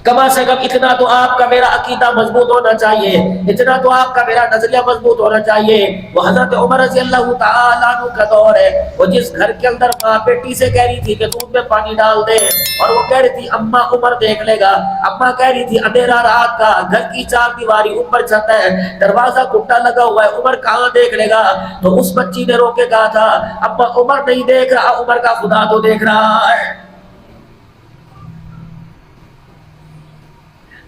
کما سے کم اتنا تو آپ کا میرا عقیدہ مضبوط ہونا چاہیے، اتنا تو آپ کا میرا نظریہ مضبوط ہونا چاہیے۔ وہ حضرت عمر رضی اللہ تعالیٰ عنہ کا دور ہے، وہ جس گھر کے اندر ماں بیٹی سے کہہ رہی تھی کہ دودھ میں پانی ڈال دے، اور وہ کہہ رہی تھی اماں عمر دیکھ لے گا، اماں کہہ رہی تھی اندھیرا رات کا، گھر کی چار دیواری، اوپر چھت ہے، دروازہ کھٹا لگا ہوا ہے، عمر کہاں دیکھ لے گا؟ تو اس بچی نے رو کے کہا تھا اماں عمر نہیں دیکھ رہا، عمر کا خدا تو دیکھ رہا ہے۔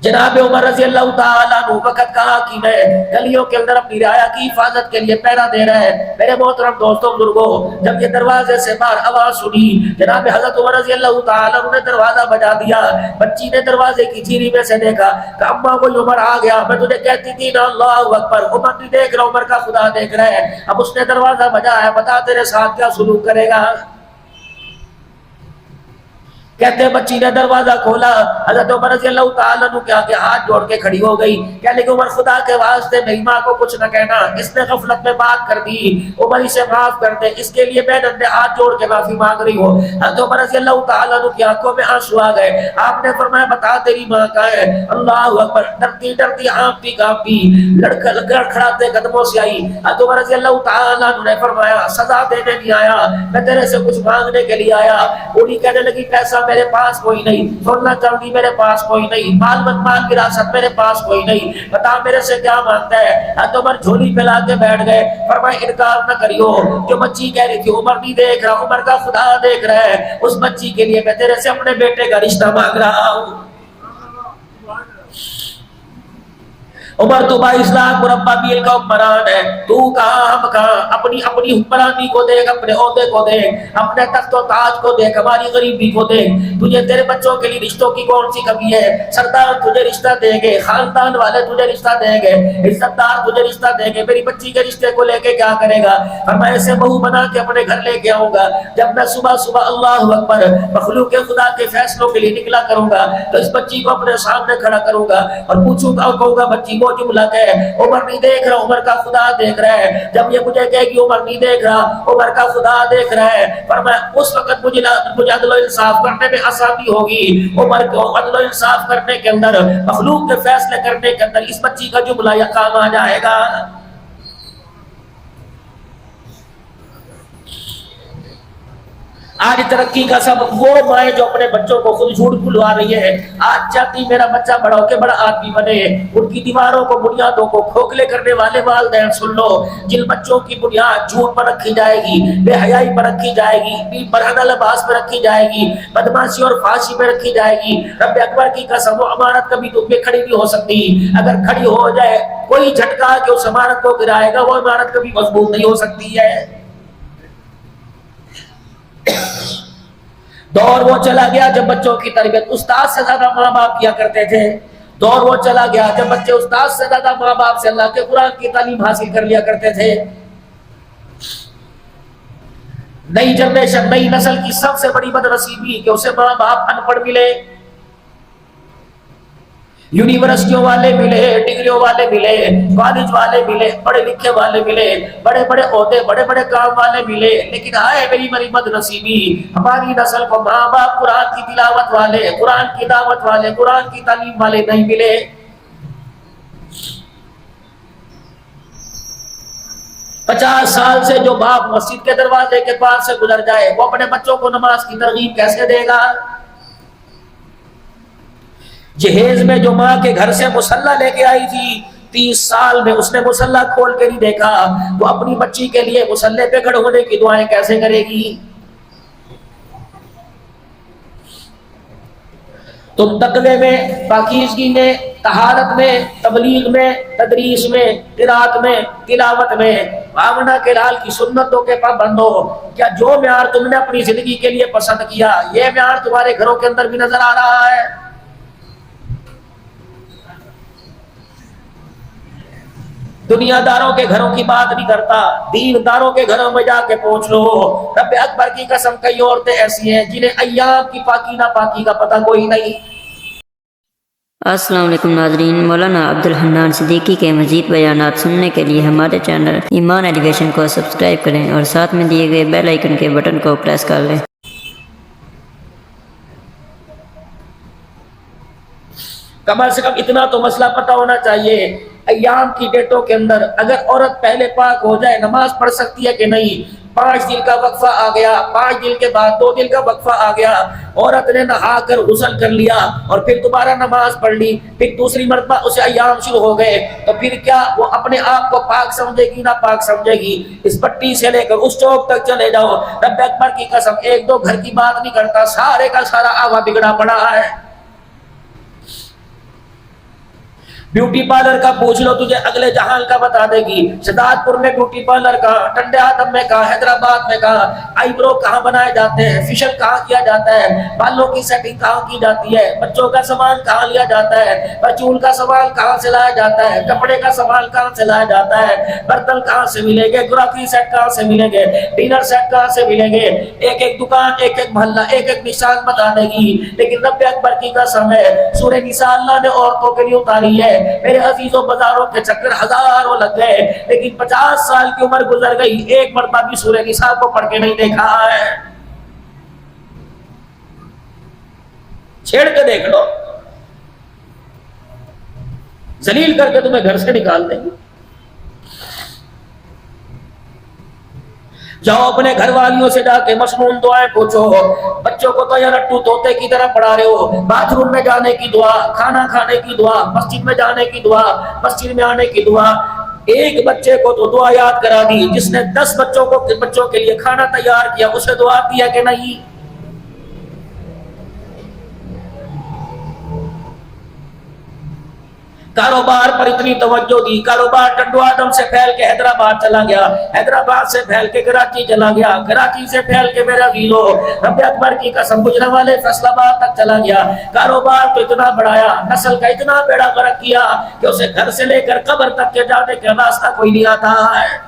جناب عمر رضی اللہ تعالیٰ عنہ وقت کہا کہ میں گلیوں کے اندر اپنی رعایا کی حفاظت کے لیے پہرا دے رہا ہے۔ میرے محترم دوستوں بزرگوں، جب یہ دروازے سے باہر آواز سنی، جناب حضرت عمر رضی اللہ تعالیٰ عنہ نے دروازہ بجا دیا۔ بچی نے دروازے کی جھیری میں سے دیکھا کہ اماں کوئی عمر آ گیا، میں تجھے کہتی تھی نا اللہ اکبر، عمر نہیں دیکھ رہا، عمر کا خدا دیکھ رہا ہے۔ اب اس نے دروازہ بجایا، بتا تیرے ساتھ کیا سلوک کرے گا؟ کہتے ہیں بچی نے دروازہ کھولا، حضرت عمر رضی اللہ تعالیٰ عنہ کے آگے ہاتھ جوڑ کے کھڑی ہو گئی، کہنے کہ عمر خدا کے واسطے میری ماں کو کچھ نہ کہنا، اس نے غفلت میں بات کر دی، عمر اسے معاف کر دے، اس کے لیے میں نے ہاتھ جوڑ کے معافی مانگ رہی ہوں۔ حضرت عمر رضی اللہ تعالیٰ عنہ کی آنکھوں میں آنسو آ گئے، آپ نے فرمایا بتا تیری ماں کہاں ہے؟ اللہ اکبر، ڈرتی ڈرتی ہانپتی کانپتی لڑکھڑاتے قدموں سے آئی۔ حضرت عمر رضی اللہ تعالیٰ عنہ نے فرمایا سزا دینے نہیں آیا، میں تیرے سے کچھ مانگنے کے لیے آیا۔ بوڑھی کہنے لگی پیسہ میرے پاس کوئی نہیں، سونا چاندی میرے پاس کوئی نہیں، مال مال وراثت میرے پاس کوئی نہیں، بتا میرے سے کیا مانگتا ہے؟ حضرت عمر جھولی پھیلا کے بیٹھ گئے، فرمایا انکار نہ کریو، جو بچی کہہ رہی تھی عمر نہیں دیکھ رہا، عمر کا خدا دیکھ رہا ہے، اس بچی کے لیے میں تیرے سے اپنے بیٹے کا رشتہ مانگ رہا ہوں۔ عمر تو 22 لاکھ مربع میل کا حکمران ہے، تو کہاں ہم کہاں؟ اپنی حکمرانی کو دیکھ، اپنے عہدے کو دیکھ، اپنے تخت و تاج کو دیکھ، ہماری غریبی کو دیکھ، تجھے تیرے بچوں کے لیے رشتوں کی کون سی کمی ہے؟ سردار تجھے رشتہ دیں گے، خاندان والے تجھے رشتہ دیں گے، عزت دار تجھے رشتہ دیں گے، میری بچی کے رشتے کو لے کے کیا کرے گا؟ اور میں اسے بہو بنا کے اپنے گھر لے کے آؤں گا، جب میں صبح صبح اللہ اکبر مخلوق خدا کے فیصلوں کے لیے نکلا کروں گا تو اس بچی کو اپنے سامنے کھڑا کروں گا اور پوچھوں گا، کہوں گا بچی وہ جملہ کہ عمر نہیں دیکھ رہا، عمر کا خدا دیکھ رہا ہے، جب یہ مجھے کہے کہ عمر نہیں دیکھ رہا، عمر کا خدا دیکھ رہا ہے، پر میں اس وقت مجھے عدل و انصاف کرنے میں آسانی ہوگی۔ عمر کو عدل و انصاف کرنے کے اندر، مخلوق کے فیصلے کرنے کے اندر اس بچی کا جملہ یا کام آ جائے گا۔ آج ترقی کا سبب وہ مائیں جو اپنے بچوں کو خود جھوٹ بلوا رہی ہے، آج چاہتی میرا بچہ بڑا ہو کے بڑا آدمی بنے، ان کی دیواروں کو بنیادوں کو کھوکھلے کرنے والے والدین سن لو، جن بچوں کی بنیاد جھوٹ پر رکھی جائے گی، بے حیائی پر رکھی جائے گی، برہنہ لباس پر رکھی جائے گی، بدماشی اور فحاشی پر رکھی جائے گی، رب اکبر کی قسم وہ عمارت کبھی تم پہ کھڑی نہیں ہو سکتی۔ اگر کھڑی ہو جائے کوئی جھٹکا کہ اس عمارت کو گرائے گا، وہ عمارت کبھی مضبوط نہیں ہو سکتی ہے۔ دور وہ چلا گیا جب بچوں کی تربیت استاد سے زیادہ ماں باپ کیا کرتے تھے، دور وہ چلا گیا جب بچے استاد سے زیادہ ماں باپ سے اللہ کے قرآن کی تعلیم حاصل کر لیا کرتے تھے۔ نئی جنریشن، نئی نسل کی سب سے بڑی بدنصیبی کہ اسے ماں باپ ان پڑھ ملے، یونیورسٹیوں والے ملے، ڈگریوں والے ملے، کالج والے ملے، پڑھے لکھے والے ملے، بڑے بڑے عہدے، بڑے بڑے کام والے ملے، لیکن ہائے میری بڑی بد نصیبی، ہماری نسل کو ماں باپ قرآن کی تلاوت والے، قرآن کی دعوت والے، قرآن کی تعلیم والے نہیں ملے۔ 50 سال سے جو باپ مسجد کے دروازے کے پاس سے گزر جائے، وہ اپنے بچوں کو نماز کی ترغیب کیسے دے گا؟ جہیز میں جو ماں کے گھر سے مصلی لے کے آئی تھی، 30 سال میں اس نے مصلی کھول کے نہیں دیکھا، وہ اپنی بچی کے لیے مصلی پہ کھڑے ہونے کی دعائیں کیسے کرے گی؟ تم تقوی میں، پاکیزگی میں، طہارت میں، تبلیغ میں، تدریس میں، قرات میں، تلاوت میں، آمنہ کے لال کی سنتوں کے پابند ہو، کیا جو معیار تم نے اپنی زندگی کے لیے پسند کیا یہ معیار تمہارے گھروں کے اندر بھی نظر آ رہا ہے؟ دنیا داروں کے گھروں کی بات نہیں کرتا، دین داروں کے گھروں میں جا کے پوچھ لو، رب اکبر کی قسم کئی عورتیں ایسی ہیں جنہیں ایام کی پاکی ناپاکی کا پتہ کوئی نہیں۔ السلام علیکم ناظرین، مولانا عبدالحنان صدیقی کے مزید بیانات سننے کے لیے ہمارے چینل ایمان ایلیویشن کو سبسکرائب کریں اور ساتھ میں دیے گئے بیل آئیکن کے بٹن کو پریس کر لیں۔ کم سے کم اتنا تو مسئلہ پتہ ہونا چاہیے ایام کی ڈیٹوں کے اندر اگر عورت پہلے پاک ہو جائے نماز پڑھ سکتی ہے کہ نہیں؟ 5 دن کا وقفہ آ گیا، 5 دن کے بعد 2 دن کا وقفہ آ گیا، عورت نے نہا کر غسل کر لیا اور پھر دوبارہ نماز پڑھ لی، پھر دوسری مرتبہ اسے ایام شروع ہو گئے، تو پھر کیا وہ اپنے آپ کو پاک سمجھے گی نہ پاک سمجھے گی؟ اس پٹی سے لے کر اس چوک تک چلے جاؤ، رب اکبر کی قسم 1-2 گھر کی بات نہیں کرتا، سارے کا سارا آوا بگڑا پڑا ہے۔ بیوٹی پارلر کا پوچھ لو، تجھے اگلے جہان کا بتا دے گی۔ شہزاد پور میں بیوٹی پارلر کہاں، ٹنڈے آدم میں کہاں، حیدرآباد میں کہاں، آئی برو کہاں بنائے جاتے ہیں، فیشل کہاں کیا جاتا ہے، بالوں کی سیٹنگ کہاں کی جاتی ہے، بچوں کا سامان کہاں لیا جاتا ہے، پرچون کا سامان کہاں سے لایا جاتا ہے، کپڑے کا سامان کہاں سے لایا جاتا ہے، برتن کہاں سے ملیں گے، گراکری سیٹ کہاں سے ملیں گے، ڈنر سیٹ کہاں سے ملیں گے، ایک ایک دکان، ایک ایک محلہ، ایک ایک نشان بتا دے گی۔ لیکن رب اکبر کی قسم ہے، سورہ نساء اللہ نے عورتوں کے لیے اتاری ہے، میرے عزیزوں بازاروں کے چکر ہزاروں لگ گئے، لیکن 50 سال کی عمر گزر گئی، ایک مرتبہ بھی سورہ نساء کو پڑھ کے نہیں دیکھا ہے۔ چھیڑ کے دیکھ لو، ذلیل کر کے تمہیں گھر سے نکال دیں گے۔ جاؤ اپنے گھر والیوں سے جا کے مسنون دعائیں پوچھو، بچوں کو تو یا لٹو طوطے کی طرح پڑھا رہے ہو، باتھ روم میں جانے کی دعا، کھانا کھانے کی دعا، مسجد میں جانے کی دعا، مسجد میں آنے کی دعا۔ ایک بچے کو تو دعا یاد کرا دی، جس نے 10 بچوں کے لیے کھانا تیار کیا، اسے دعا دیا کہ نہیں؟ کاروبار پر اتنی توجہ دی، کاروبار ٹنڈو آدم سے پھیل کے حیدرآباد چلا گیا، حیدرآباد سے پھیل کے کراچی چلا گیا، کراچی سے پھیل کے میرا ویلو رب اکبر کی قسم گجرانوالے فیصل آباد تک چلا گیا۔ کاروبار تو اتنا بڑھایا، نسل کا اتنا بیڑا غرق کیا کہ اسے گھر سے لے کر قبر تک کے جانے کا راستہ کوئی نہیں آتا ہے۔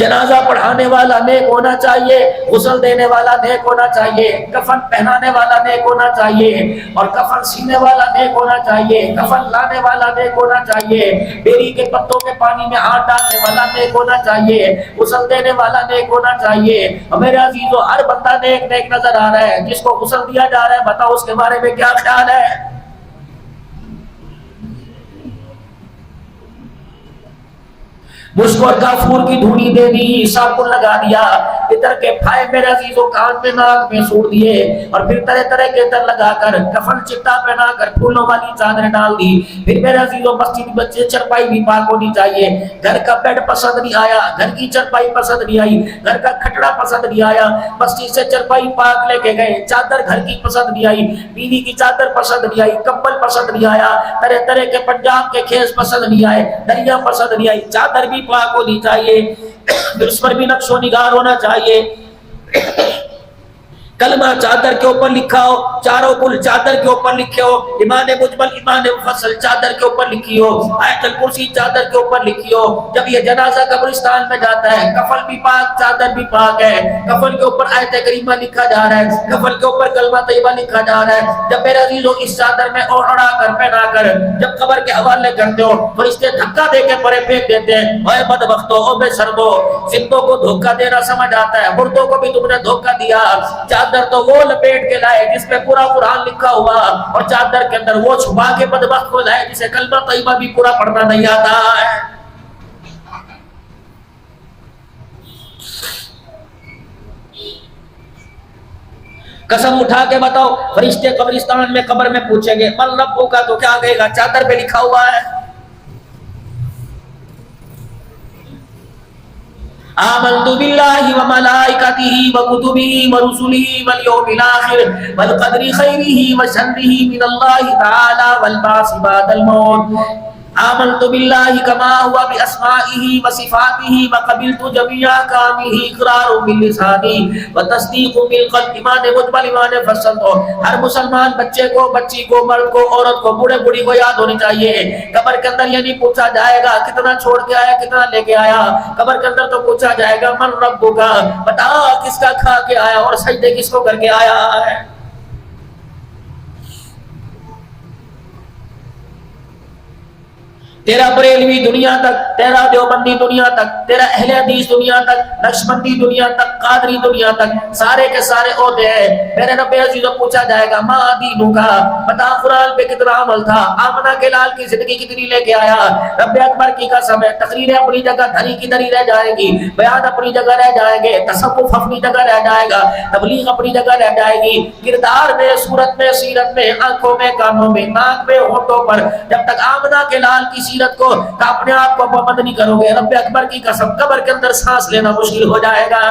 جنازہ پڑھانے والا نیک ہونا چاہیے، غسل دینے والا نیک ہونا چاہیے، کفن پہنانے والا نیک ہونا چاہیے، اور کفن سینے والا نیک ہونا چاہیے، کفن لانے والا نیک ہونا چاہیے، بیری کے پتوں کے پانی میں ہاتھ ڈالنے والا نیک ہونا چاہیے، غسل دینے والا نیک ہونا چاہیے۔ اور میرے عزیزو، ہر بندہ نیک نیک نظر آ رہا ہے، جس کو غسل دیا جا رہا ہے بتاؤ اس کے بارے میں کیا خیال ہے؟ مشک اور کافور کی دھونی دے دی، صابن لگا دیا، عطر کے پھائے میرے عزیزوں کان میں ناک میں سوڑ دیے، اور پھر طرح طرح کے عطر لگا کر کفن چٹا پہنا کر پھولوں والی چادریں ڈال دی۔ پھر میرے عزیزوں مسجد بچے چرپائی بھی پاک ہونی چاہیے، گھر کا بیڈ پسند نہیں آیا، گھر کی چرپائی پسند نہیں آئی، گھر کا کھٹڑا پسند نہیں آیا، مسجد سے چرپائی پاک لے کے گئے، چادر گھر کی پسند نہیں آئی، بیوی کی چادر پسند نہیں آئی، کمبل پسند نہیں آیا، طرح طرح کے پنجاب کے کھیس پسند نہیں آئے، دریا پسند نہیں آئی، چادر بھی پاک ہونی چاہیے، پھر اس پر بھی نقش و نگار ہونا چاہیے۔ کلمہ چادر کے اوپر لکھا ہو، چاروں کل چادر کے اوپر لکھے ہو، ایمان مجمل ایمان مفصل چادر کے اوپر لکھی ہو، آیت الکرسی چادر کے اوپر لکھی ہو۔ جب یہ جنازہ قبرستان میں جاتا ہے، کفن بھی پاک چادر بھی پاک ہے، کفن کے اوپر آیت کریمہ لکھا جا رہا ہے، کفن کے اوپر کلمہ طیبہ لکھا جا رہا ہے۔ جب میرے عزیزوں اس چادر میں اور اڑا کر پہنا کر جب قبر کے حوالے کرتے ہو، فرشتے دھکا دے کے پرے پھینک دیتے ہیں، اے بدبختو، او بے شرمو، زندوں کو دھوکہ دینا سمجھ آتا ہے، مردوں کو بھی تم نے دھوکہ دیا۔ چادر تو وہ لپیٹ کے لائے جس پہ پورا قرآن لکھا ہوا، اور چادر کے اندر وہ چھپا کے بدبخت کو لائے جسے کلمہ طیبہ بھی پورا پڑھنا نہیں آتا ہے۔ قسم اٹھا کے بتاؤ، فرشتے قبرستان میں قبر میں پوچھیں گے من ربو کا، تو کیا کہے گا؟ چادر پہ لکھا ہوا ہے آمنت باللہ وملائکتہ وکتبہ ورسلہ والیوم الآخر والقدر خیرہ وشرہ من اللہ تعالی والبعث بعد الموت۔ آمنت باللہ کما ہوا باسمائہ وصفاتہ وقبلت جمیع احکامہ اقرار باللسانی وتصدیق بالقلب۔ ایمان مجمل ایمان مفصل تو ہر مسلمان بچے کو، بچی کو، مرد کو، عورت کو، بوڑھے بوڑھی کو یاد ہونی چاہیے۔ قبر کے اندر یہ نہیں پوچھا جائے گا کتنا چھوڑ کے آیا کتنا لے کے آیا، قبر کے اندر تو پوچھا جائے گا من ربک کا، بتا کس کا کھا کے آیا اور سجدے کس کو کر کے آیا ہے۔ تیرا بریلوی دنیا تک، تیرا دیوبندی دنیا تک، تیرا اہل حدیث دنیا تک، نقشبندی دنیا تک، قادری دنیا تک، سارے کے سارے عہدے ہیں۔ میرے رب عزیز کو پوچھا جائے گا ماں دینوں کا، بتا قرآن پہ کتنا عمل تھا، آمنہ کے لال کی زندگی کتنی لے کے آیا۔ رب اکبر کی قسم ہے، تقریریں اپنی جگہ دھری کی دھری رہ جائیں گی، بیان اپنی جگہ رہ جائیں گے، تصوف اپنی جگہ رہ جائے گا، تبلیغ اپنی جگہ رہ جائے گی، کردار میں، صورت میں، سیرت میں، آنکھوں میں، کانوں میں، ناک میں، ہونٹوں پر، جب تک آمنہ کے لال کی سیرت کو اپنے آپ کو پابند نہیں کرو گے، رب اکبر کی قسم قبر کے اندر سانس لینا مشکل ہو جائے گا۔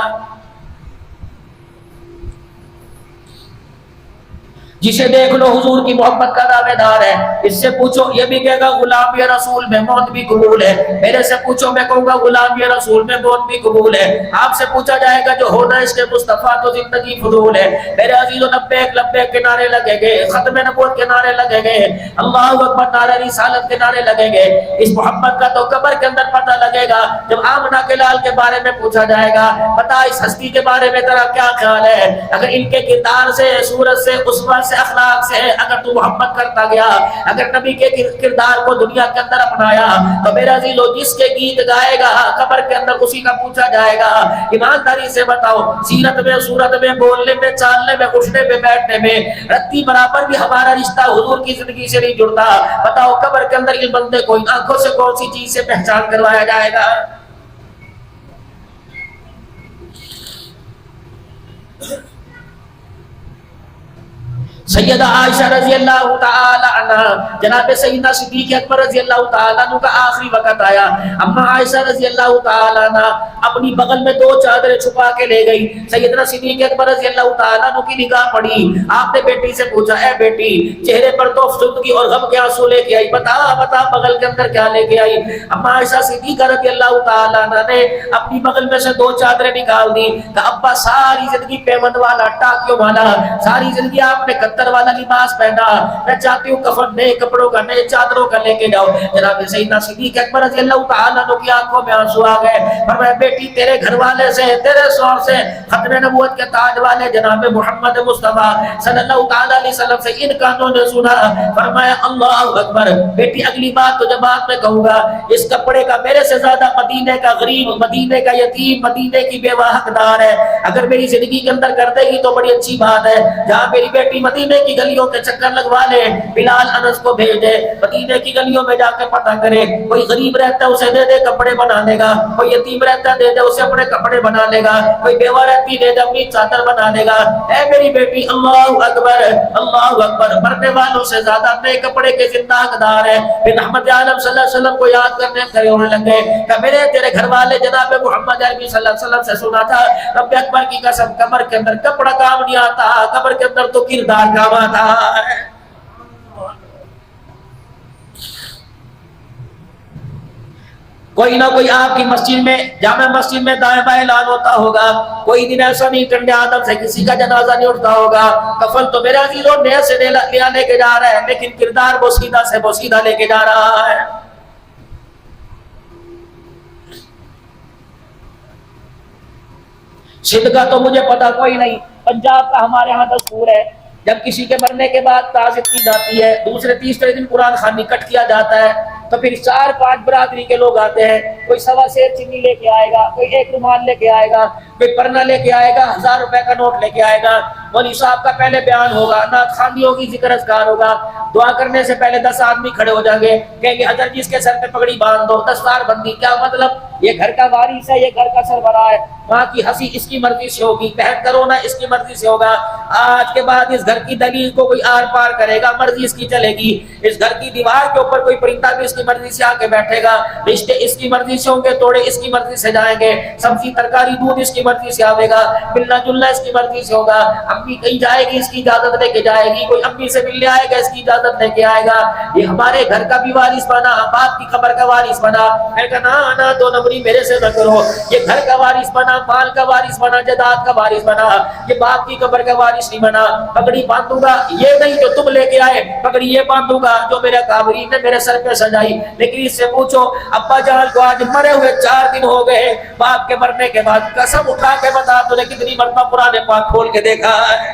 جسے دیکھ لو حضور کی محبت کا دعوے دار ہے، اس سے پوچھو یہ بھی کہے گا غلام یا رسول میں موت بھی قبول ہے، میرے سے پوچھو میں کہوں گا غلام یا رسول میں موت بھی قبول ہے۔ آپ سے پوچھا جائے گا جو ہونا اس کے مصطفیٰ تو زندگی فضول ہے۔ میرے عزیزو لبیک لبیک کے نعرے لگے گے، ختم نبوت کے نعرے لگے گے، اللہ اکبر نعرہ رسالت کے نعرے لگیں گے۔ اس محبت کا تو قبر کے اندر پتہ لگے گا جب آمنہ کے لال کے بارے میں پوچھا جائے گا بتا اس ہستی کے بارے میں تیرا کیا خیال ہے، اگر ان کے کردار سے، صورت سے، اسوہ سے، اخلاق سے اگر تو محبت کرتا گیا، اگر نبی کے کردار کو دنیا کے اندر اپنایا تو میرا عزیزو جس کے گیت گائے گا قبر کے اندر اسی کا پوچھا جائے گا۔ ایمانداری سے بتاؤ سیرت میں، صورت میں، بولنے میں، چالنے میں، اٹھنے میں، بیٹھنے میں رتی برابر بھی ہمارا رشتہ حضور کی زندگی سے نہیں جڑتا، بتاؤ قبر کے اندر ان بندے کو ان آنکھوں سے کون سی چیز سے پہچان کروایا جائے گا؟ سیدہ عائشہ رضی اللہ تعالی عنہ، جناب سیدنا صدیق اکبر رضی اللہ تعالی عنہ کا آخری وقت آیا، اما عائشہ رضی اللہ تعالی عنہ اپنی بغل میں دو چادریں چھپا کے لے گئی۔ سیدنا صدیق اکبر رضی اللہ تعالی عنہ کی نگاہ پڑی، آپ نے بیٹی سے پوچھا اے بیٹی چہرے پر تو افسردگی اور غم کے آنسو لے کے آئی، بتا بتا بغل کے اندر کیا لے کے آئی؟ اما عائشہ صدیقہ رضی اللہ تعالی عنہ نے اپنی بغل میں سے دو چادریں نکال دی کہ ابا ساری زندگی پیمند والا، ٹاکیوں والا، ساری زندگی آپ نے کتر والا لباس پہنا، میں چاہتی ہوں کفن نئے کپڑوں کا، نئے چادروں کا لے کے جاؤ۔ جناب سیدنا صدیق اکبر رضی اللہ تعالیٰ عنہ کی آنکھوں میں آنسو آ گئے، فرمایا بیٹی تیرے گھر والے سے، تیرے شوہر سے، ختم نبوت کے تاج والے جناب محمد مصطفیٰ صلی اللہ تعالیٰ علیہ وسلم سے ان کانوں نے سنا۔ فرمایا اللہ اکبر، بیٹی اگلی بات تو جب بات میں کہوں گا، اس کپڑے کا میرے سے زیادہ مدینے کا غریب، مدینے کا یتیم، مدینے کی بیوہ حقدار ہے، اگر میری زندگی کے اندر کر دے گی تو بڑی اچھی بات ہے۔ جہاں میری بیٹی مدینے کی گلیوں کے چکر لگوا لے، بلال انس کو بھیج دے مدینے کی گلیوں میں جا کے پتہ کرے، کوئی غریب رہتا ہے اسے دے دے کپڑے بنا لے گا، کوئی یتیم رہتا ہے دے دے اسے اپنے کپڑے بنا لے گا، کوئی بیوہ رہتی دے دے اپنی چادر بنا لے گا۔ اے میری بیٹی اللہ اکبر، اللہ اکبر، مرنے والوں سے زیادہ نئے کپڑے کے زندہ حقدار ہے۔ پھر رحمت عالم صلی اللہ علیہ وسلم کو یاد کرنے کھڑے ہونے لگے کہ میرے تیرے گھر والے جناب محمد عربی صلی اللہ علیہ وسلم سے سنا تھا، رب اکبر کی قسم قبر کے اندر کپڑا کام نہیں آتا، قبر کے اندر تو کردار کام آتا ہے۔ کوئی نہ کوئی آپ کی مسجد میں، جامع مسجد میں دائیں بائیں اعلان ہوتا ہوگا، کوئی دن ایسا نہیں کنڈے آدم سے کسی کا جنازہ نہیں اٹھتا ہوگا، کفن تو میرا عزیزوں نئے سے نیا لے کے جا رہا ہے، لیکن کردار بوسیدہ سے بوسیدہ لے کے جا رہا ہے۔ سندھ کا تو مجھے پتا کوئی نہیں، پنجاب کا ہمارے ہاں دستور ہے، جب کسی کے مرنے کے بعد تعزیت کی جاتی ہے، دوسرے تیسرے دن قرآن خوانی کٹ کیا جاتا ہے، تو پھر 4-5 برادری کے لوگ آتے ہیں، کوئی 1.25 سیر چینی لے کے آئے گا، کوئی 1 رومال لے کے آئے گا، کوئی پرنا لے کے آئے گا، 1000 روپے کا نوٹ لے کے آئے گا، مولوی صاحب کا پہلے بیان ہوگا، نعت خوانی ہوگی، ذکر اذکار ہوگا، دعا کرنے سے پہلے 10 آدمی کھڑے ہو جائیں گے، کہیں گے حضرت جس کے سر پہ پگڑی باندھ دو، دستار بندی، کیا مطلب؟ یہ گھر کا وارث ہے، یہ گھر کا سربراہ ہے، وہاں کی ہنسی اس کی مرضی سے ہوگی، بہن کرونا اس کی مرضی سے ہوگا، آج کے بعد اس گھر کی دلیل کو کوئی آر پار کرے گا، مرضی اس کی چلے گی، اس گھر کی دیوار کے اوپر کوئی پرندہ بھی اس کی مرضی سے آ کے بیٹھے گا، رشتے اس کی مرضی سے ہوں گے، توڑے اس کی مرضی سے جائیں گے، سبزی ترکاری دودھ اس کی مرضی سے آئے گا، ملنا جلنا اس کی مرضی سے ہوگا، امی کہیں جائے گی اس کی اجازت لے کے جائے گی، کوئی امی سے ملنے آئے گا اس کی اجازت لے کے آئے گا، یہ ہمارے گھر کا بھی وارث بنا، باپ کی قبر کا وارث بنا، میں کہا نا 2 نمبری میرے سے نہ کرو، یہ گھر کا وارث بنا، مال کا وارث بنا، جائیداد کا وارث بنا، یہ باپ کی قبر کا وارث نہیں بنا۔ پگڑی باندھوں گا یہ نہیں جو تم لے کے آئے، پگڑی یہ باندھوں گا جو میرے کابرین نے میرے سر پہ سجائی، لیکن اس سے پوچھو ابا جان کو آج مرے ہوئے 4 دن ہو گئے، باپ کے مرنے کے بعد قسم اٹھا کے بتا تو نے کتنی مرتبہ قرآن پاک کھول کے دیکھا ہے؟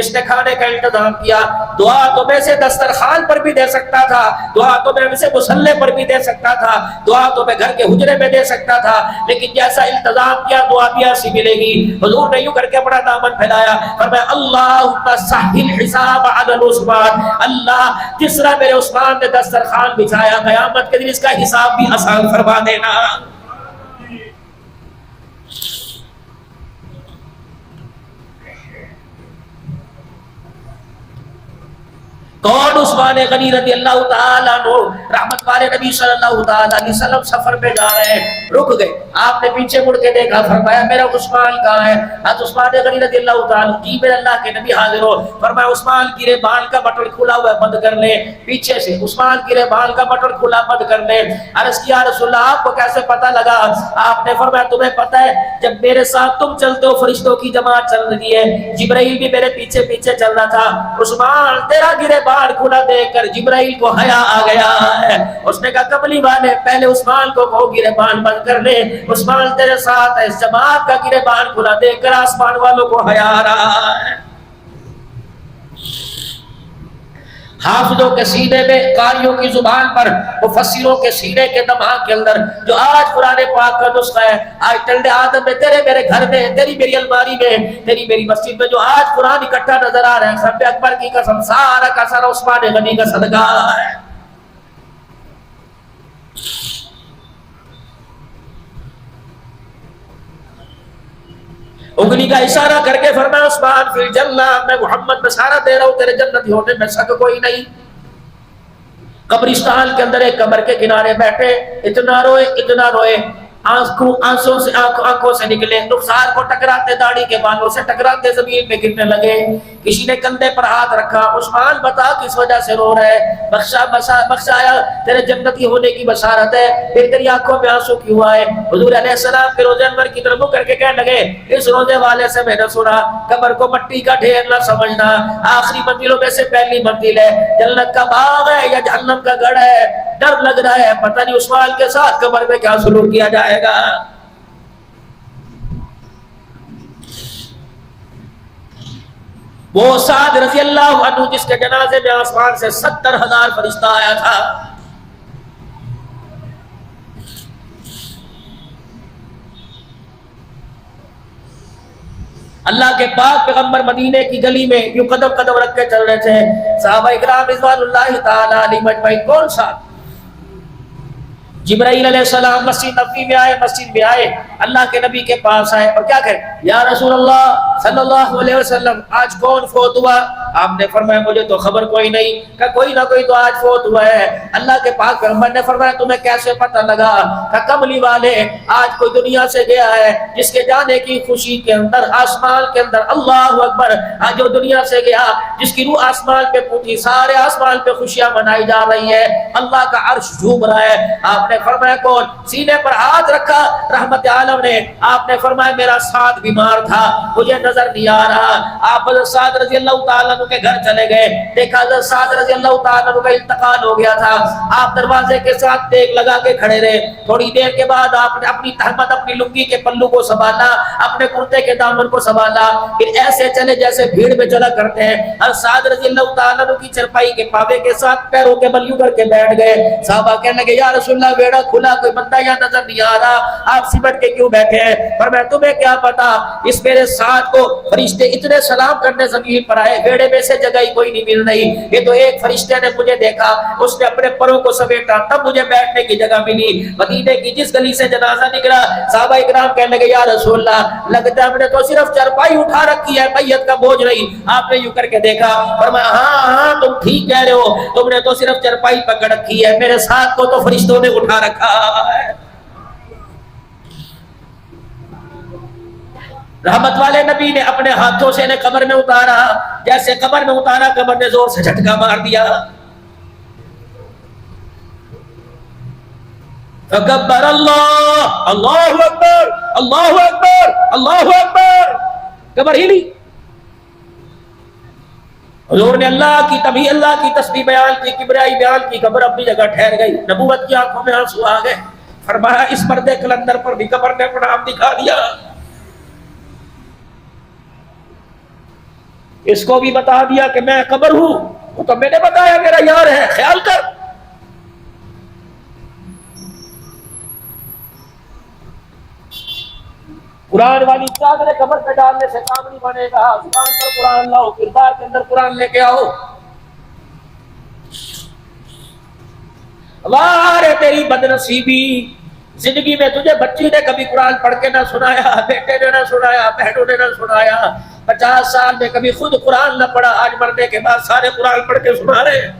اس نے کھانے کا انتظام کیا، دعا تو میں سے دسترخوان پر بھی دے سکتا تھا، دعا تو میں سے مصلے پر بھی دے سکتا تھا، دعا تو میں گھر کے حجرے میں دے سکتا تھا، لیکن جیسا التزام کیا دعا بھی ایسی ملے گی۔ حضور نے یوں کر کے اپنا دامن پھیلایا، فرمایا اللہم سہل حساب علی عثمان، اللہ جس طرح میرے عثمان نے دسترخوان بچھایا، قیامت کے دن اس کا حساب بھی آسان فرما دینا۔ کون؟ عثمان غنی رضی اللہ تعالیٰ عنہ، رحمت والے نبی صلی اللہ تعالیٰ علیہ وسلم سفر پہ جا رہے ہیں، رک گئے، آپ نے پیچھے مڑ کے دیکھا، فرمایا میرا عثمان کہاں ہے؟ حضرت عثمان غنی رضی اللہ تعالیٰ، جی میرے اللہ کے نبی حاضر ہو، فرمایا عثمان گرے بال کا بٹن کھلا ہوا ہے، بند کر لیں، پیچھے سے عثمان گرے بال کا بٹن کھلا، بند کر لیں۔ عرض کیا رسول اللہ آپ کو کیسے پتہ لگا؟ آپ نے فرمایا تمہیں پتہ ہے جب میرے ساتھ تم چلتے ہو فرشتوں کی جماعت چل رہی ہے، جبرائیل بھی میرے پیچھے پیچھے چل رہا تھا، عثمان تیرا گرے بال کھلا دیکھ کر جبرائیل کو حیا آ گیا ہے، اس نے کہا کملی والے پہلے عثمان کو کہو گرے بان بند کر لے، عثمان تیرے ساتھ ہے، جماعت کا گرے بان کھلا دیکھ کر آسمان والوں کو حیا آ رہا ہے۔ حافظوں کے سینے میں، قاریوں کی زبان پر، مفسروں کے سینے کے دماغ کے اندر جو آج قرآن پاک کا نسخہ ہے، آج ٹلڈ آدم میں، تیرے میرے گھر میں، تیری میری الماری میں، تیری میری مسجد میں جو آج قرآن اکٹھا نظر آ رہا ہے، سب اکبر کی قسم سارا کا سارا عثمان غنی کا صدقہ ہے۔ انگلی کا اشارہ کر کے فرمایا عثمان فی الجنہ، میں محمد بشارت دے رہا ہوں تیرے جنتی ہونے میں شک کوئی نہیں۔ قبرستان کے اندر ایک قبر کے کنارے بیٹھے، اتنا روئے، آنکھوں سے نکلے، رخسار کو ٹکراتے، داڑھی کے بالوں سے ٹکراتے زمین پہ گرنے لگے۔ کسی نے کندھے پر ہاتھ رکھا، عثمان بتا کس وجہ سے رو رہا ہے؟ بخشایا تیرے جنتی ہونے کی بشارت ہے، پھر تیری آنکھوں میں آنسو کیوں آئے؟ حضور علیہ السلام کے روزے انور کی طرف کر کے کہنے لگے اس روزے والے سے میں نے سنا قبر کو مٹی کا ڈھیر نہ سمجھنا، آخری منزلوں میں سے پہلی منزل ہے، جنت کا باغ ہے یا جہنم کا گڑھ ہے، ڈر لگ رہا ہے پتہ نہیں عثمان کے ساتھ قبر میں کیا سلوک کیا جائے گا۔ وہ سعد رضی اللہ عنہ جس کے جنازے میں آسمان سے 70,000 فرشتہ آیا تھا، اللہ کے پاک پیغمبر مدینے کی گلی میں یوں قدم قدم رکھ کے چل رہے تھے، صحابہ اکرام رضوان اللہ تعالی علیہم اجمعین کون سا؟ جبرائیل علیہ السلام مسجد نبوی میں آئے، اللہ کے نبی کے پاس آئے اور کیا کہے یا رسول اللہ صلی اللہ علیہ وسلم آج کون فوت ہوا؟ آپ نے فرمایا مجھے تو خبر کوئی نہیں، کہ کوئی نہ کوئی تو آج فوت ہوا ہے۔ اللہ کے پاک پیغمبر نے فرمایا تمہیں کیسے پتہ لگا؟ کہ کملی والے آج کوئی دنیا سے گیا ہے جس کے جانے کی خوشی کے اندر آسمان کے اندر اللہ اکبر، آج جو دنیا سے گیا جس کی روح آسمان پہ پہنچی، سارے آسمان پہ خوشیاں منائی جا رہی ہے، اللہ کا عرش جھوم رہا ہے۔ آپ نے فرمایا کون؟ سینے پر ہاتھ رکھا رحمت عالم نے، آپ نے فرمایا میرا سعد بیمار تھا مجھے نظر نہیں آ رہا۔ آپ حضرت سعد رضی اللہ تعالیٰ عنہ کے گھر چلے گئے، دیکھا حضرت سعد رضی اللہ تعالیٰ عنہ کا انتقال ہو گیا تھا، آپ دروازے کے ساتھ دیگ لگا کے کھڑے رہے، تھوڑی دیر کے بعد آپ نے اپنی تہمت اپنی لنگی کے پلو کو سنبھالا، اپنے کرتے کے دامن کو سنبھالا، پھر ایسے چلے جیسے بھیڑ میں چلا کرتے ہیں۔ حضرت سعد رضی اللہ تعالیٰ عنہ کی چرپائی کے پاوے کے ساتھ پیروں کے بل یوں کر کے بیٹھ گئے۔ صحابہ کہنے لگے یا رسول اللہ بیڑا کھلا کوئی بندہ یا نظر نہیں آ رہا، آپ سمٹ کے کیوں بیٹھے ہیں؟ پر میں تمہیں کیا پتا اس میرے ساتھ کو فرشتے اتنے سلام کرنے زمین پر آئے، بیڑے میں سے جگہ ہی کوئی نہیں مل رہی، یہ تو ایک فرشتے نے مجھے دیکھا، اس نے اپنے پروں کو سمیٹا تب مجھے بیٹھنے کی جگہ ملی۔ مدینے کی جس گلی سے جنازہ نکلا صحابہ اکرام کہنے لگے یا رسول اللہ لگتا ہے ہم نے تو صرف چرپائی اٹھا رکھی ہے، میت کا بوجھ نہیں۔ آپ نے یوں کر کے دیکھا، فرمایا ہاں تم ٹھیک کہہ رہے ہو، تم نے تو صرف چرپائی پکڑ رکھی ہے، میرے ساتھ کو تو فرشتوں نے اٹھا رکھا ہے۔ رحمت والے نبی نے اپنے ہاتھوں سے انہیں قبر میں اتارا، جیسے قبر میں اتارا قبر نے زور سے جھٹکا مار دیا۔ فکبر اللہ، اللہ اکبر اللہ اکبر اللہ اکبر، قبر ہی نہیں۔ حضور نے اللہ کی تبھی اللہ کی تسبیح بیان کی، کبریائی بیان کی، قبر اپنی جگہ ٹھہر گئی، نبوت کی آنکھوں میں آنسو آ گئے۔ فرمایا اس پردے کلندر پر بھی قبر نے اپنا نام دکھا دیا۔ اس کو بھی بتا دیا کہ میں قبر ہوں، وہ تو میں نے بتایا میرا یار ہے، خیال کر۔ قرآن والی چادر قبر پہ ڈالنے سے کام نہیں بنے گا، زبان پر قرآن لاؤ، کردار کے اندر قرآن لے کے آؤ۔ واہ رے تیری بدنصیبی، زندگی میں تجھے بچی نے کبھی قرآن پڑھ کے نہ سنایا، بیٹے نے نہ سنایا، بہنوں نے نہ سنایا، 50 سال میں کبھی خود قرآن نہ پڑھا، آج مرنے کے بعد سارے قرآن پڑھ کے سنا رہے ہیں۔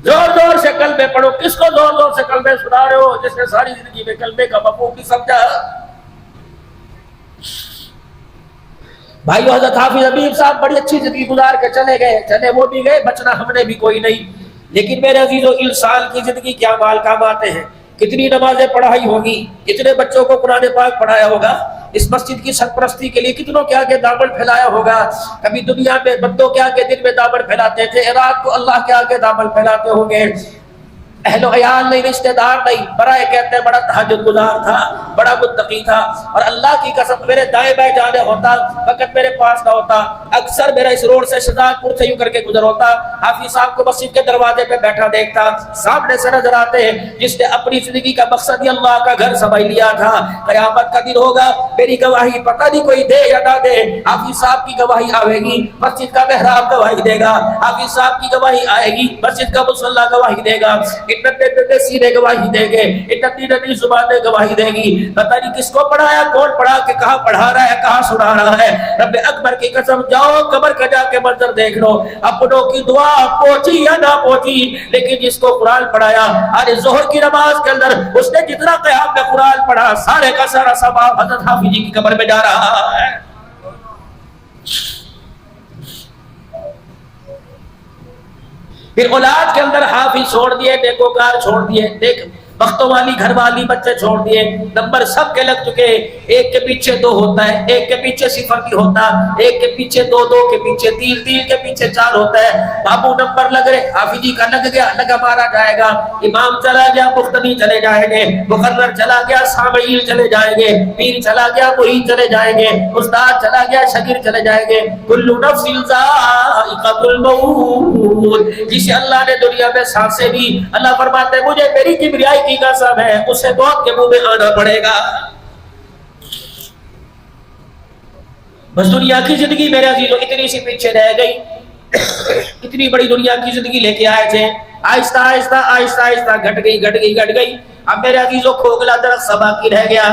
زور زور سے کلمے پڑھو۔ کس کو زور زور سے کلمے سنا رہے ہو؟ جس نے ساری زندگی میں کلمے کا مفہوم بھی سمجھا۔ بھائیو، حضرت حافظ حبیب صاحب بڑی اچھی زندگی گزار کے چلے گئے، چلے وہ بھی گئے، بچنا ہم نے بھی کوئی نہیں۔ لیکن میرے عزیزو، انسان کی زندگی کیا مال کام آتے ہیں، کتنی نمازیں پڑھائی ہوگی، کتنے بچوں کو قرآن پاک پڑھایا ہوگا، اس مسجد کی سرپرستی کے لیے کتنوں کے آگے دامن پھیلایا ہوگا۔ کبھی دنیا میں بندوں کے آگے دن میں دامن پھیلاتے تھے، رات کو اللہ کے آگے دامن پھیلاتے ہوں گے۔ اہل و عیال نہیں، رشتہ دار نہیں، برائے کہتے ہیں بڑا تہجد گزار تھا، بڑا متقی تھا، اور اللہ کی قسم میرے دائیں بائیں جانے ہوتا، وقت میرے پاس نہ ہوتا، اکثر میرا اس روڈ سے شہزاد پور سے یوں کر کے گزر ہوتا، حافظ صاحب کو مسجد کے دروازے پہ بیٹھا دیکھتا، سامنے سے نظر آتے ہیں جس نے اپنی زندگی کا مقصد ہی اللہ کا گھر سمجھ لیا تھا۔ قیامت کا دن ہوگا، میری گواہی پتہ نہیں کوئی دے یا نہ دے، حافظ صاحب کی گواہی آئے گی، مسجد کا محراب گواہی دے گا، حافظ صاحب کی گواہی آئے گی، مسجد کا مصلی گواہی دے گا، اتنے سینے گواہی دیں گے، اتنی زبانیں گواہی دیں گی۔ پتہ نہیں کس کو پڑھایا، کون پڑھا کے کہاں پڑھا رہا ہے، کہاں سنا رہا ہے۔ رب اکبر کی قسم، جاؤ قبر کا جا کے منظر دیکھ لو، اپنوں کی دعا پہنچی یا نہ پہنچی، لیکن جس کو قرآن پڑھایا، آج ظہر کی نماز کے اندر اس نے جتنا قیام میں قرآن پڑھا، سارے کا سارا ثواب حضرت حافظ جی کی قبر میں جا رہا ہے۔ پھر اولاد کے اندر حافظ چھوڑ دیے، نیکوکار چھوڑ دیے، دیکھ بختوں والی گھر والی بچے چھوڑ دیے، نمبر سب کے لگ چکے، ایک کے پیچھے 2 ہوتا ہے، ایک کے پیچھے 0 نہیں ہوتا، ایک کے پیچھے 2، 2 کے پیچھے 3، 3 کے پیچھے 4 ہوتا ہے۔ بابو نمبر لگ رہے، حافظ جی کا لگ گیا، لگا مارا جائے گا، امام چلا گیا، مقتدی چلے جائیں گے، مقرر چلا گیا، سامعین چلے جائیں گے، پیر چلا گیا، مرید چلے جائیں گے، استاد چلا گیا، شاگرد چلے جائیں گے۔ کل نفس ذائقۃ الموت، جسے اللہ نے دنیا میں سانسیں دی، اللہ فرماتے ہیں مجھے میری کبریائی کی قسم ہے، اسے موت کے منہ میں آنا پڑے گا۔ بس دنیا کی زندگی میرے عزیزو اتنی سی پیچھے رہ گئی، اتنی بڑی دنیا کی زندگی لے کے آئے تھے، آہستہ آہستہ آہستہ آہستہ گھٹ گئی۔ اب میرے عزیزو کھوکھلا درخت سب باقی رہ گیا۔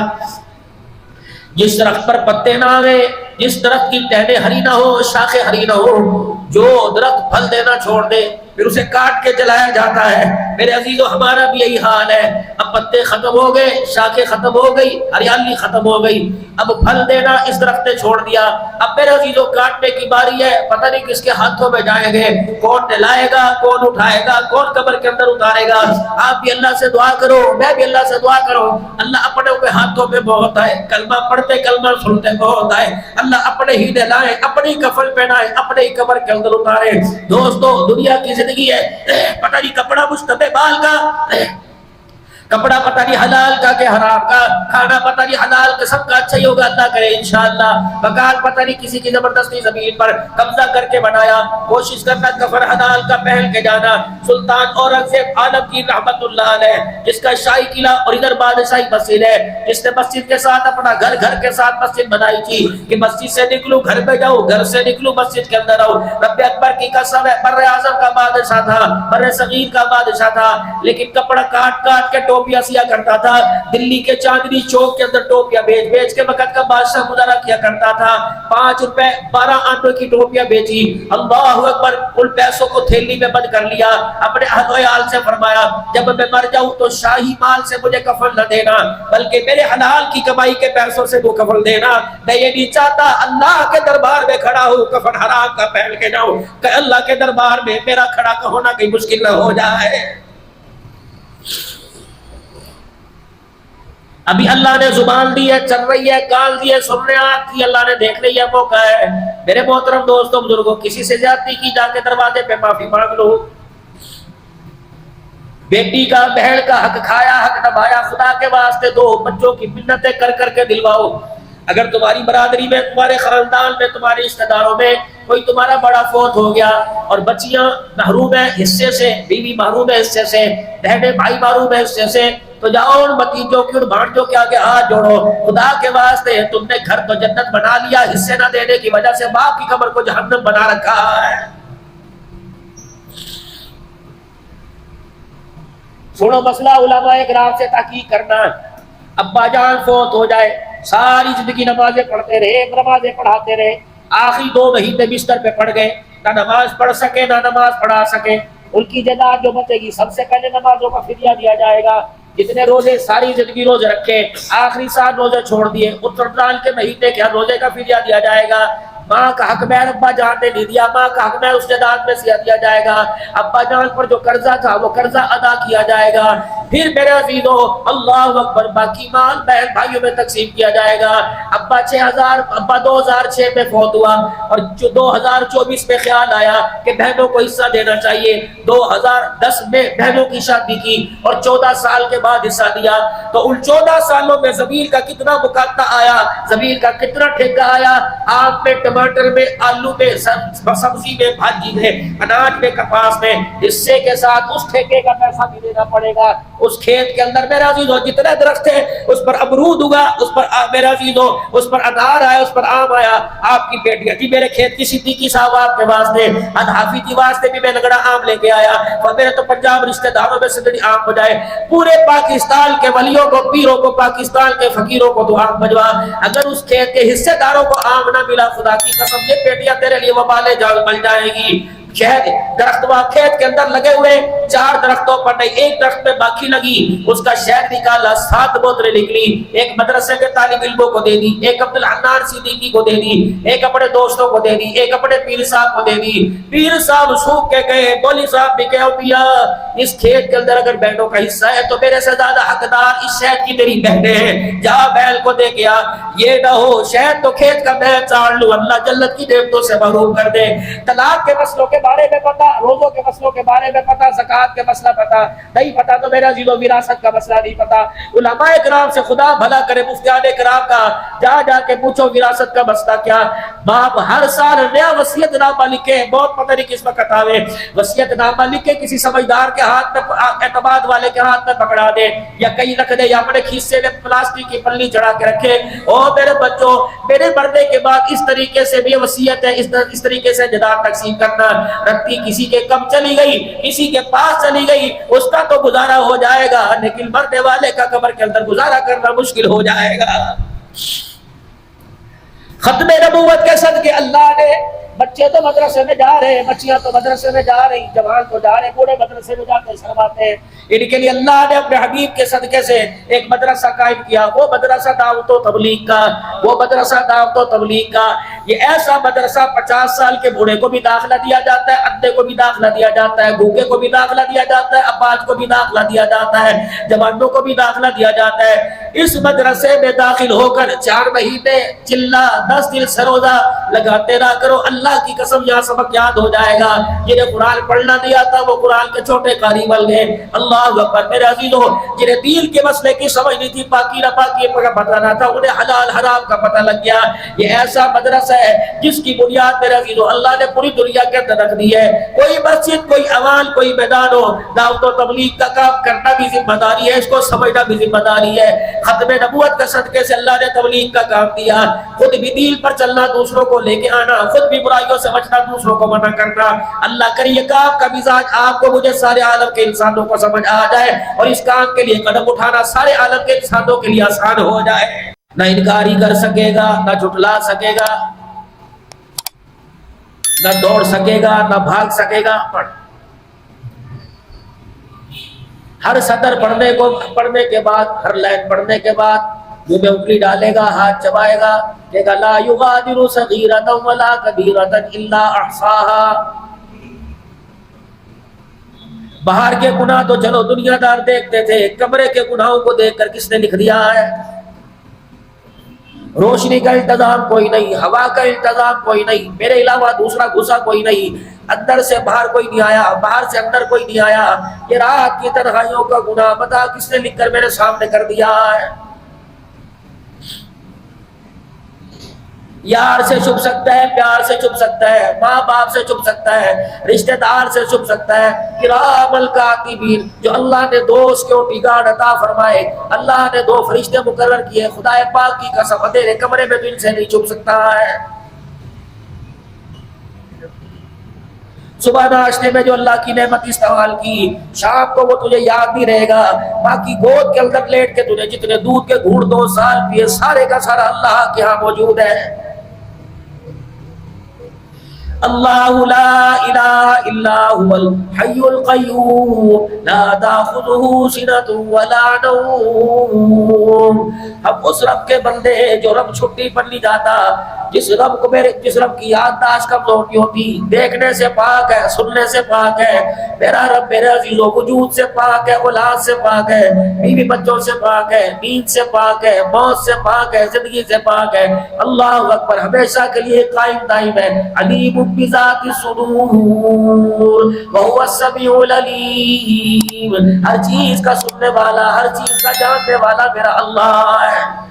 جس درخت پر پتے نہ آئے، جس درخت کی ٹہنیں ہری نہ ہو، شاخیں ہری نہ ہو، جو درخت پھل دینا چھوڑ دے پھر اسے کاٹ کے جلایا جاتا ہے۔ میرے عزیزو ہمارا بھی یہی حال ہے، اب پتے ختم ہو گئے، شاخیں ختم ہو گئی، ہریالی ختم ہو گئی، اب پھل دینا اس درخت نے چھوڑ دیا۔ اب میرے عزیزو کاٹنے کی باری ہے، پتہ نہیں کس کے ہاتھوں میں جائیں گے، کون لائے گا، کون اٹھائے گا، کون قبر کے اندر اتارے گا۔ آپ بھی اللہ سے دعا کرو، میں بھی اللہ سے دعا کرو، اللہ اپنے کے ہاتھوں میں بہت ہے، کلمہ پڑھتے کلمہ سنتے بہت ہے، اللہ اپنے ہی دلائے، اپنے ہی کفن پہنائے، اپنے ہی قبر کے اندر اتارے۔ دوستو دنیا کی زندگی ہے، پتہ نہیں کپڑا مشتبہ بال کا، کپڑا پتہ نہیں حلال کا کہ حرام کا، کھانا پتہ نہیں حلال قسم کا اچھا ہی ہوگا، اللہ کرے انشاءاللہ، مکان پتہ نہیں کسی کی زبردستی زمین پر قبضہ کر کے بنایا، کوشش کرنا کفن حلال کا پہن کے جانا۔ سلطان اورنگزیب عالمگیر رحمت اللہ علیہ، جس کا شاہی قلعہ اور ادھر بادشاہی مسجد ہے، جس نے مسجد کے ساتھ اپنا گھر کے ساتھ مسجد بنائی تھی کہ مسجد سے نکلو گھر میں جاؤ، گھر سے نکلو مسجد کے اندر آؤ۔ رب اکبر کی قسم ہے، بر اعظم کا بادشاہ تھا، بر صغیر کا بادشاہ تھا، لیکن کپڑا کاٹ کے ٹوپیاں سیا کرتا تھا، دلی کے چاندنی چوک کے اندر ٹوپیاں بیچ کے وقت کا بادشاہ گزارا کیا کرتا تھا۔ 5 روپے 12 آنوں کی ٹوپیاں بیچی، اللہ اکبر، ان پیسوں کو تھیلی میں بند کر لیا، اپنے اہل و عیال سے فرمایا جب میں مر جاؤں تو شاہی مال سے مجھے کفن نہ دینا، بلکہ میرے حلال کی کمائی کے پیسوں سے وہ کفن دینا۔ میں یہ نہیں چاہتا اللہ کے دربار میں کھڑا ہوں کفن حرام کا پہن کے جاؤں، کہ اللہ کے دربار میں میرا کھڑا ہونا کہیں مشکل نہ ہو جائے۔ ابھی اللہ نے زبان دی ہے، چل رہی ہے، کان دیے، سننے آتی، اللہ نے دیکھ لیا موقع ہے۔ میرے محترم دوستوں بزرگوں، کسی سے زیادتی کی جا کے دروازے پہ معافی مانگ لو، بیٹی کا بہن کا حق کھایا، حق دبایا، خدا کے واسطے دو بچوں کی منتیں کر کے دلواؤ۔ اگر تمہاری برادری میں، تمہارے خاندان میں، تمہارے رشتہ داروں میں کوئی تمہارا بڑا فوت ہو گیا اور بچیاں محروم ہیں حصے سے، بیوی محروم ہے حصے سے، بہنیں بھائی محروم ہے حصے سے، تو جاؤ ان بتیجوں کی، ان بھانجوں کے آگے ہاتھ جوڑو، خدا کے واسطے تم نے گھر تو جنت بنا لیا، حصے نہ دینے کی وجہ سے باپ کی قبر کو جہنم بنا رکھا ہے۔ سنو مسئلہ علماء کرام سے تحقیق کرنا۔ ابا جان فوت ہو جائے، ساری زندگی نمازیں پڑھتے رہے، نمازیں پڑھاتے رہے، آخری 2 مہینے بستر پہ پڑ گئے، نہ نماز پڑھ سکے نہ نماز پڑھا سکے، ان کی جائیداد جو بچے گی سب سے پہلے نمازوں کا فدیہ دیا جائے گا۔ جتنے روزے ساری زندگی روزے رکھے، آخری سال روزے چھوڑ دیے، اس رمضان کے مہینے کے ہر روزے کا فدیہ دیا جائے گا۔ ماں کا حق میں ابا جان نے نہیں دیا، ماں کا حق میں اس جائیداد میں سے دیا جائے گا۔ ابا جان پر جو قرضہ تھا وہ قرضہ ادا کیا جائے گا۔ پھر میرے عزیزو اللہ اکبر، باقی مال بہن بھائیوں میں تقسیم کیا جائے گا۔ ابا 2006 میں فوت ہوا اور 2024 میں خیال آیا کہ بہنوں کو حصہ دینا چاہیے، 2010 میں بہنوں کی شادی کی اور 14 سال کے بعد حصہ دیا، تو ان 14 سالوں میں زمین کا کتنا مقاطع آیا، زمین کا کتنا ٹھیکہ آیا، آم میں، ٹماٹر میں، آلو میں، سبزی میں، بھاجی میں، اناج میں، کپاس میں، حصے کے ساتھ اس ٹھیکے کا پیسہ بھی دینا پڑے گا۔ اس کھیت کے اندر میرا عزیزو جتنے درخت ہیں اس پر امرود ہوگا، اس پر میرا عزیزو اس پر انار آیا، اس پر آم آیا۔ آپ کی بیٹی جی میرے کھیت کی صدیقی صاحب آپ کے واسطے، حافظ کی واسطے بھی میں لگڑا آم لے کے آیا، اور میرے تو پنجاب رشتہ داروں میں سے آم ہو جائے، پورے پاکستان کے ولیوں کو، پیروں کو، پاکستان کے فقیروں کو تو آم بھجوا۔ اگر اس کھیت کے حصے داروں کو آم نہ ملا، خدا کی قسم یہ بیٹیاں تیرے لیے وبال جال بن جائے گی۔ شہد درخت وہاں کھیت کے اندر لگے ہوئے 4 درختوں پر نہیں، ایک درخت میں باقی لگی، اس کا شہد نکالا، 7 بوتلیں نکلی، ایک مدرسے کے طالب علموں کو دے دی، ایک عبدالحنان صدیقی کو دے دی، ایک اپنے دوستوں کو دے دی، ایک اپنے پیر صاحب کو دے دی۔ پیر صاحب سوکھ کے گئے، بولی صاحب بھی کہو پیا اس کھیت کے اندر اگر بہنوں کا حصہ ہے تو میرے سے زیادہ حقدار اس شہد کی میری بہنیں ہیں، جا بیل کو دے گیا۔ یہ نہ ہو شہد تو کھیت کا میں چاڑ لوں، اللہ جنت کی نعمتوں سے محروم کر دے۔ طلاق کے مسئلوں کے بارے میں پتا، روزوں کے مسئلوں کے بارے میں پتا، زکوٰۃ کے مسئلہ پتا نہیں پتا تو میرا عزیزو وراثت کا مسئلہ نہیں پتا۔ علماء کرام سے خدا بھلا کرے، مفتیان کرام کا جا کے پوچھو وراثت کا مسئلہ کیا۔ باپ ہر سال نیا وصیت نامہ لکھے، بہت پتہ نہیں کس وقت آوے، وصیت نامہ لکھے کسی سمجھدار کے ہاتھ میں، اعتماد والے کے ہاتھ میں پکڑا دے، یا کہیں رکھ دے، یا اپنے کھیسے میں پلاسٹک کی پلی چڑھا کے رکھے۔ او میرے بچوں، میرے مرنے کے بعد اس طریقے سے بھی وصیت ہے، اس طریقے سے جائیداد تقسیم کرنا۔ رتی کسی کے کم چلی گئی، کسی کے پاس چلی گئی، اس کا تو گزارا ہو جائے گا، لیکن مرنے والے کا قبر کے اندر گزارا کرنا مشکل ہو جائے گا۔ ختم نبوت کے صدقے اللہ نے، بچے تو مدرسے میں جا رہے ہیں، بچیاں تو مدرسے میں جا رہی، جوان تو جا رہے، بوڑھے مدرسے میں جا کے شرماتے ہیں، ان کے لیے اللہ نے اپنے حبیب کے صدقے سے ایک مدرسہ قائم کیا، وہ مدرسہ دعوت و تبلیغ کا، وہ مدرسہ دعوت و تبلیغ کا۔ یہ ایسا مدرسہ 50 سال کے بوڑھے کو بھی داخلہ دیا جاتا ہے، اندھے کو بھی داخلہ دیا جاتا ہے، گونگے کو بھی داخلہ دیا جاتا ہے، اپاہج کو بھی داخلہ دیا جاتا ہے، جوانوں کو بھی داخلہ دیا جاتا ہے۔ اس مدرسے میں داخل ہو کر 4 مہینے چلا 10 دن سروزہ لگاتے رہا کرو، اللہ کی قسم یہاں سبق یاد ہو جائے گا۔ جنہیں قرآن پڑھنا نہیں آتا وہ قرآن کے چھوٹے قاری بن گئے۔ اللہ اکبر میرے عزیزو، جنہیں دین کے مسئلے کی سمجھ نہیں تھی، پاکی نہ پاکی کا پتہ نہ تھا، انہیں حلال حرام کا پتہ لگ گیا۔ یہ ایسا مدرسہ ہے جس کی بنیاد میرے عزیزو اللہ نے پوری دنیا کے اندر رکھ دی ہے۔ کوئی مسجد، کوئی عوام، کوئی میدان ہو، دعوت و تبلیغ کا کام کرنا بھی ذمہ داری ہے، اس کو سمجھنا بھی ذمہ داری ہے۔ ختم نبوت کے صدقے سے اللہ نے تبلیغ کا کام دیا، خود بھی دین پر چلنا، دوسروں کو لے کے آنا، خود بھی برائیوں سے بچنا، دوسروں کو منع کرنا۔ اللہ کرے یہ کام کا مزاج آپ کو، مجھے، سارے عالم کے انسانوں کو سمجھ آ جائے اور اس کام کے لیے قدم اٹھانا سارے عالم کے انسانوں کے لیے آسان ہو جائے۔ نہ انکاری کر سکے گا، نہ جھٹلا سکے گا، نہ دوڑ سکے گا، نہ بھاگ سکے گا۔ پڑھ ہر سطر پڑھنے کے بعد، ہر لائن پڑھنے کے بعد منہ میں انگلی ڈالے گا، ہاتھ چبائے گا، کہے گا لا یغادر صغیرۃ ولا کبیرۃ الا احصاها۔ باہر کے گناہ تو چلو دنیا دار دیکھتے تھے، کمرے کے گناہوں کو دیکھ کر کس نے لکھ دیا ہے؟ روشنی کا انتظام کوئی نہیں، ہوا کا انتظام کوئی نہیں، میرے علاوہ دوسرا گھسا کوئی نہیں، اندر سے باہر کوئی نہیں آیا، باہر سے اندر کوئی نہیں آیا۔ یہ رات کی تنہائیوں کا گناہ بتا کس نے لکھ کر میرے سامنے کر دیا ہے؟ یار سے چھپ سکتا ہے، پیار سے چھپ سکتا ہے، ماں باپ سے چھپ سکتا ہے، رشتہ دار سے چھپ سکتا ہے۔ کرام الکاتبین، جو اللہ نے دوست کیوں بگاڑ عطا فرمائے، اللہ نے 2 فرشتے مقرر کیے، خدا پاک کی قسم اندھیرے کمرے میں تو ان سے نہیں چھپ سکتا ہے۔ صبح ناشتے میں جو اللہ کی نعمت استعمال کی، شام کو وہ تجھے یاد نہیں رہے گا، باقی گود کے اندر لیٹ کے تجھے جتنے دودھ کے گھونٹ 2 سال پیے، سارے کا سارا اللہ کے ہاں موجود ہے۔ اللہ لا الہ الا هو الحی القیوم لا تاخذہ سنۃ ولا نوم۔ ہم اس رب کے بندے ہیں جو رب چھٹی پر نہیں جاتا، جس رب کی یادداشت کمزور نہیں ہوتی، دیکھنے سے پاک ہے، سننے سے پاک ہے۔ میرا رب میرے عزیز و وجود سے پاک ہے، اولاد سے پاک ہے، بیوی بچوں سے پاک ہے، نیند سے پاک ہے، موت سے پاک ہے، زندگی سے پاک ہے۔ اللہ اکبر ہمیشہ کے لیے قائم دائم ہے۔ علیم بذات الصدور وهو السمیع العلیم، ہر چیز کا سننے والا، ہر چیز کا جاننے والا میرا اللہ ہے۔